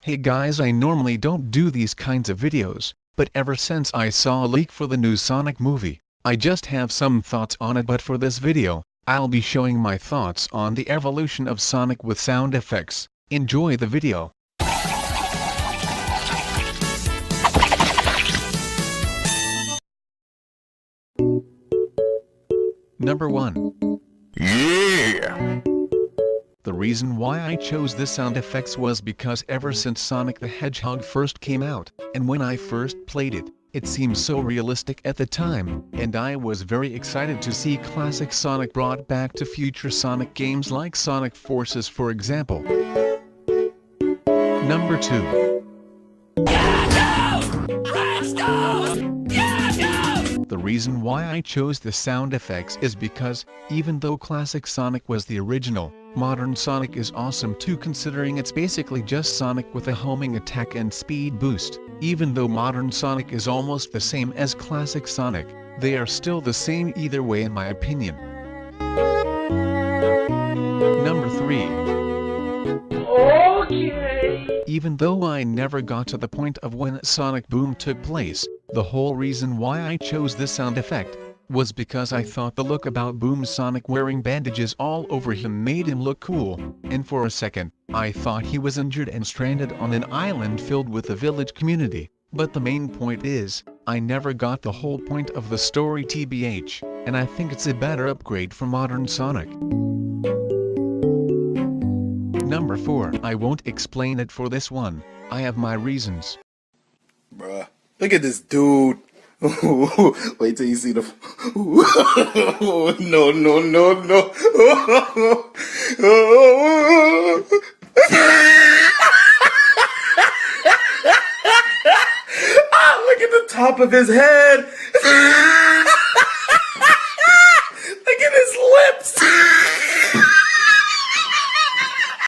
Hey guys, I normally don't do these kinds of videos, but ever since I saw a leak for the new Sonic movie, I just have some thoughts on it. But for this video, I'll be showing my thoughts on the evolution of Sonic with sound effects. Enjoy the video. Number 1. Yeah! The reason why I chose the sound effects was because ever since Sonic the Hedgehog first came out, and when I first played it, it seemed so realistic at the time, and I was very excited to see classic Sonic brought back to future Sonic games like Sonic Forces, for example. Number 2. The reason why I chose the sound effects is because, even though classic Sonic was the original, modern Sonic is awesome too, considering it's basically just Sonic with a homing attack and speed boost. Even though modern Sonic is almost the same as classic Sonic, they are still the same either way in my opinion. Number 3. Okay. Even though I never got to the point of when Sonic Boom took place, the whole reason why I chose this sound effect was because I thought the look about Boom Sonic wearing bandages all over him made him look cool, and for a second, I thought he was injured and stranded on an island filled with a village community. But the main point is, I never got the whole point of the story tbh, and I think it's a better upgrade for modern Sonic. Number 4. I won't explain it for this one, I have my reasons. Bruh, look at this dude. Wait till you see the... No, no, no, no. Look at the top of his head.